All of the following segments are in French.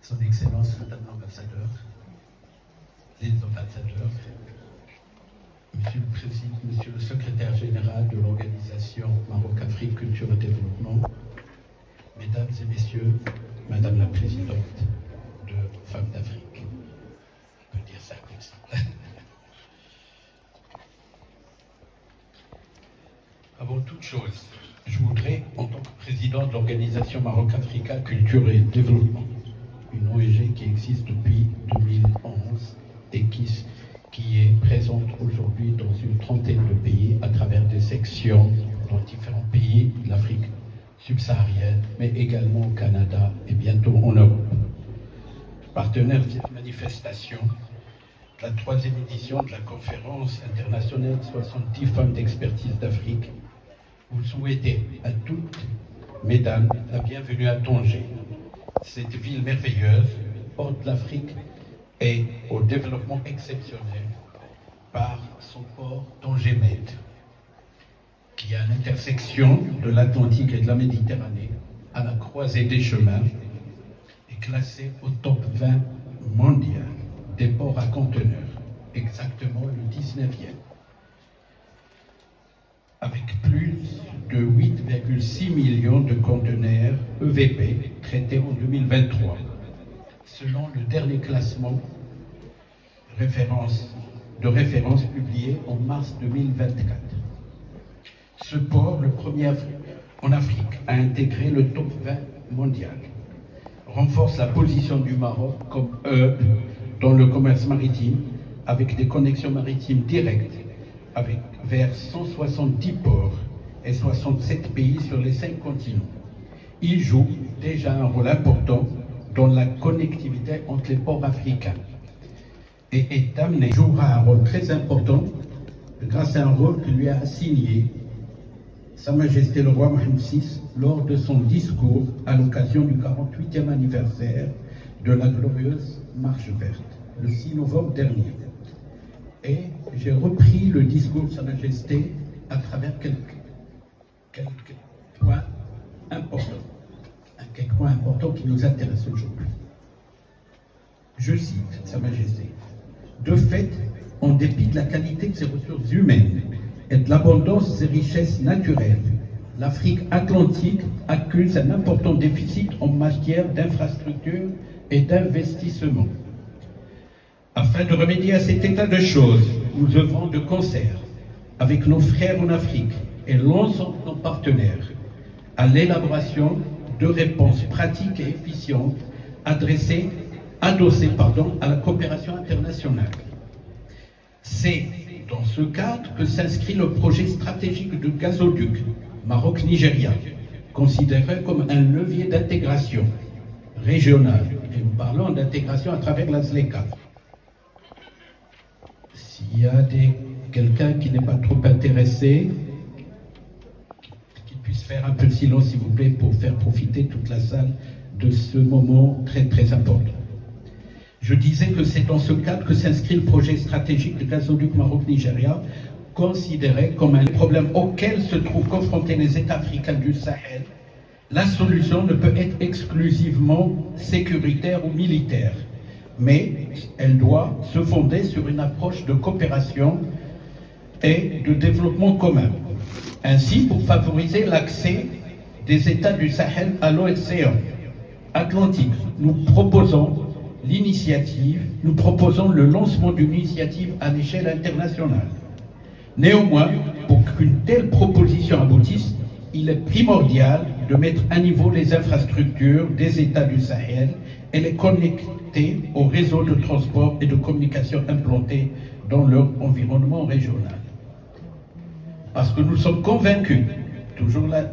Son Excellence Madame l'ambassadeur, les ambassadeurs, Monsieur le Président, Monsieur le Secrétaire Général de l'Organisation Maroc-Afrique Culture et Développement, Mesdames et Messieurs, Madame la Présidente de Femmes d'Afrique. On peut dire ça comme ça. Avant toute chose, je voudrais, en tant que président de l'Organisation Maroc-Africa Culture et Développement, une ONG qui existe depuis 2011 et qui est présente aujourd'hui dans une trentaine de pays à travers des sections dans différents pays de l'Afrique subsaharienne, mais également au Canada et bientôt en Europe. Partenaire de cette manifestation, la 3e édition de la conférence internationale 70 femmes d'expertise d'Afrique, vous souhaitez à toutes, mesdames, la bienvenue à Tanger, cette ville merveilleuse, porte l'Afrique et au développement exceptionnel par son port Tanger-Med, qui est à l'intersection de l'Atlantique et de la Méditerranée, à la croisée des chemins, est classé au top 20 mondial des ports à conteneurs, exactement le 19e, avec plus de 8,6 millions de conteneurs EVP traités en 2023, selon le dernier classement de référence publié en mars 2024. Ce port, le premier en Afrique, a intégré le top 20 mondial, renforce la position du Maroc comme hub dans le commerce maritime, avec des connexions maritimes directes vers 170 ports et 67 pays sur les 5 continents. Il joue déjà un rôle important dans la connectivité entre les ports africains et est amené, jouera un rôle très important grâce à un rôle que lui a assigné Sa Majesté le roi Mohammed VI lors de son discours à l'occasion du 48e anniversaire de la glorieuse Marche verte, le 6 novembre dernier. Et j'ai repris le discours de Sa Majesté à travers quelques points importants qui nous intéressent aujourd'hui. Je cite Sa Majesté: de fait, en dépit de la qualité de ses ressources humaines et de l'abondance de ses richesses naturelles, l'Afrique atlantique accuse un important déficit en matière d'infrastructures et d'investissement. Afin de remédier à cet état de choses, nous œuvrons de concert avec nos frères en Afrique et l'ensemble de nos partenaires à l'élaboration de réponses pratiques et efficientes adossées à la coopération internationale. C'est dans ce cadre que s'inscrit le projet stratégique de gazoduc Maroc-Nigeria, considéré comme un levier d'intégration régionale. Et nous parlons d'intégration à travers la ZLECA. S'il y a quelqu'un qui n'est pas trop intéressé, qu'il puisse faire un peu de silence, s'il vous plaît, pour faire profiter toute la salle de ce moment très très important. Je disais que c'est dans ce cadre que s'inscrit le projet stratégique de gazoduc Maroc-Nigeria, considéré comme un problème auquel se trouvent confrontés les États africains du Sahel. La solution ne peut être exclusivement sécuritaire ou militaire, mais elle doit se fonder sur une approche de coopération et de développement commun. Ainsi, pour favoriser l'accès des États du Sahel à l'océan Atlantique, nous proposons le lancement d'une initiative à l'échelle internationale. Néanmoins, pour qu'une telle proposition aboutisse, il est primordial de mettre à niveau les infrastructures des États du Sahel et les connecter aux réseaux de transport et de communication implantés dans leur environnement régional. Parce que nous sommes convaincus, toujours la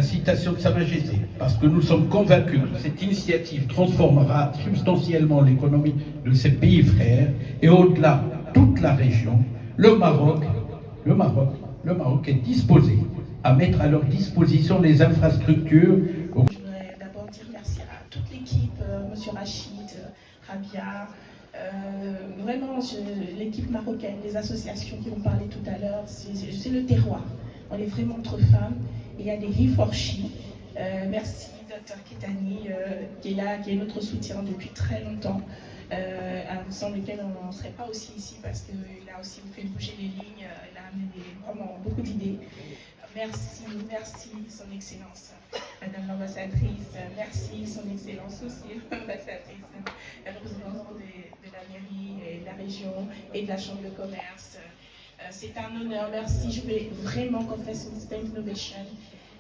citation de Sa Majesté, parce que nous sommes convaincus que cette initiative transformera substantiellement l'économie de ces pays frères et au-delà, toute la région, le Maroc est disposé à mettre à leur disposition les infrastructures. Je voudrais d'abord dire merci à toute l'équipe, Monsieur Rachid, Rabia, vraiment l'équipe marocaine, les associations qui ont parlé tout à l'heure, c'est le terroir. On est vraiment entre femmes. Il y a des He4She. Merci Dr Ketani, qui est là, qui est notre soutien depuis très longtemps, sans lequel on ne serait pas aussi ici parce qu'il a aussi fait bouger les lignes, il a amené vraiment beaucoup d'idées. Merci, merci, Son Excellence, Madame l'ambassadrice, merci, Son Excellence aussi, l'ambassadrice, la représentante de la mairie et de la région et de la Chambre de commerce. C'est un honneur, merci. Je voulais vraiment qu'on fasse une stand innovation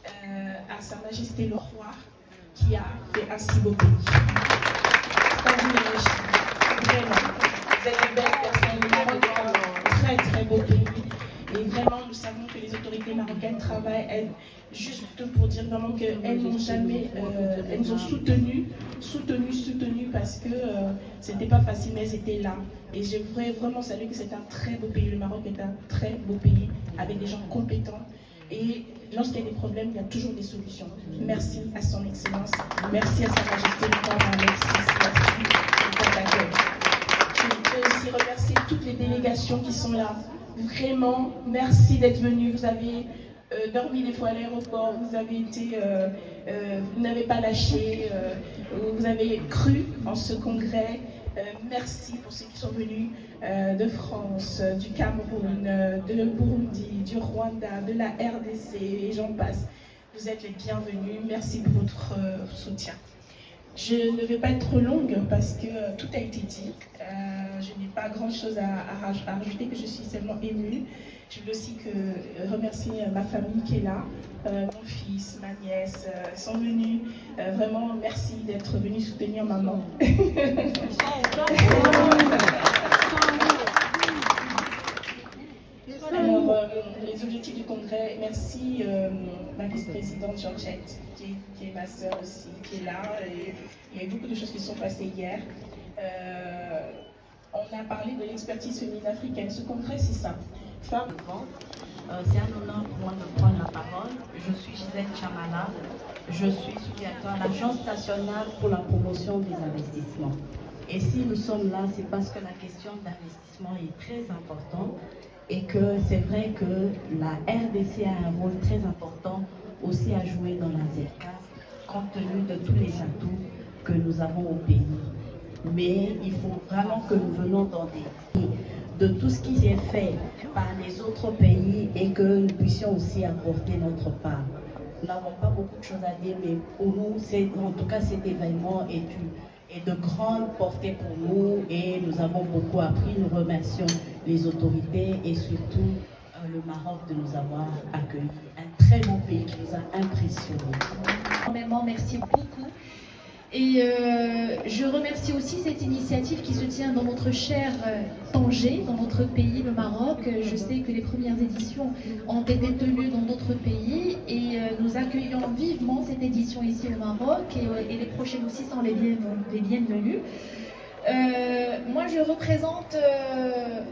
à Sa Majesté le Roi qui a fait un si beau pays. Stand innovation, vraiment. Vous êtes une belle personne, le Maroc est un très très beau pays. Et vraiment, nous savons que les autorités marocaines travaillent juste pour dire vraiment qu'elles n'ont jamais, elles nous ont soutenues parce que c'était pas facile, mais elles étaient là. Et je voudrais vraiment saluer que c'est un très beau pays. Le Maroc est un très beau pays avec des gens compétents. Et lorsqu'il y a des problèmes, il y a toujours des solutions. Merci à Son Excellence, merci à Sa Majesté le Roi Alexis, merci pour l'accueil. Je veux aussi remercier toutes les délégations qui sont là. Vraiment, merci d'être venus. Vous avez dormi des fois à l'aéroport, vous avez été, vous n'avez pas lâché, vous avez cru en ce congrès. Merci pour ceux qui sont venus de France, du Cameroun, de Burundi, du Rwanda, de la RDC, et j'en passe. Vous êtes les bienvenus. Merci pour votre soutien. Je ne vais pas être trop longue parce que tout a été dit. Je n'ai pas grand-chose à rajouter, que je suis tellement émue. Je veux aussi remercier ma famille qui est là, mon fils, ma nièce, sont venus. Vraiment, merci d'être venus soutenir maman. Alors, les objectifs du congrès, merci ma vice-présidente Georgette, qui est ma sœur aussi, qui est là. Et il y a eu beaucoup de choses qui sont passées hier. On a parlé de l'expertise féminine africaine. Ce congrès, c'est ça. C'est un honneur pour moi de prendre la parole. Je suis Gisèle Chamala. Je suis sous-directeur à l'Agence nationale pour la promotion des investissements. Et si nous sommes là, c'est parce que la question d'investissement est très importante et que c'est vrai que la RDC a un rôle très important aussi à jouer dans la ZCAF, compte tenu de tous les atouts que nous avons au pays. Mais il faut vraiment que nous venons dans des pays de tout ce qui est fait par les autres pays et que nous puissions aussi apporter notre part. Nous n'avons pas beaucoup de choses à dire, mais pour nous, en tout cas, cet événement est de grande portée pour nous et nous avons beaucoup appris. Nous remercions les autorités et surtout le Maroc de nous avoir accueillis. Un très bon pays qui nous a impressionnés. Énormément, merci beaucoup. Et je remercie aussi cette initiative qui se tient dans notre cher Tanger, dans notre pays, le Maroc. Je sais que les premières éditions ont été tenues dans d'autres pays et nous accueillons vivement cette édition ici au Maroc et les prochaines aussi sont les bienvenues. Moi, je représente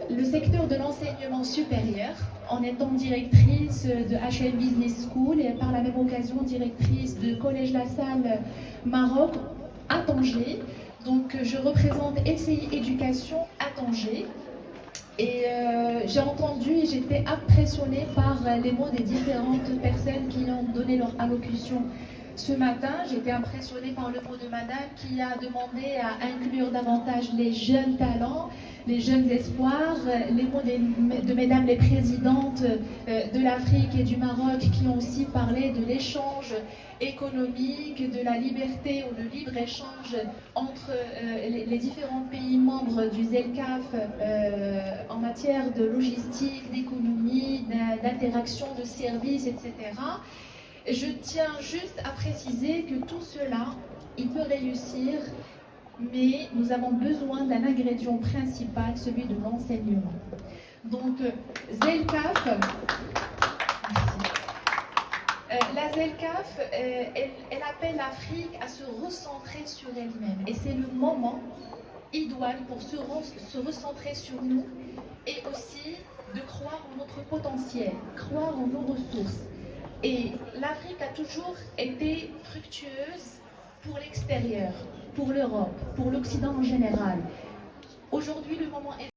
le secteur de l'enseignement supérieur en étant directrice de HEM Business School et par la même occasion directrice de Collège La Salle Maroc à Tanger. Donc, je représente LCI Éducation à Tanger. Et j'ai entendu et j'étais impressionnée par les mots des différentes personnes qui ont donné leur allocution. Ce matin, j'étais impressionnée par le mot de madame qui a demandé à inclure davantage les jeunes talents, les jeunes espoirs, les mots de mesdames les présidentes de l'Afrique et du Maroc qui ont aussi parlé de l'échange économique, de la liberté ou le libre-échange entre les différents pays membres du ZLCAF en matière de logistique, d'économie, d'interaction, de services, etc. Je tiens juste à préciser que tout cela, il peut réussir, mais nous avons besoin d'un ingrédient principal, celui de l'enseignement. Donc, ZLCAF, la ZLCAF, elle appelle l'Afrique à se recentrer sur elle-même. Et c'est le moment idoine pour se recentrer sur nous et aussi de croire en notre potentiel, croire en nos ressources. Et l'Afrique a toujours été fructueuse pour l'extérieur, pour l'Europe, pour l'Occident en général. Aujourd'hui, le moment est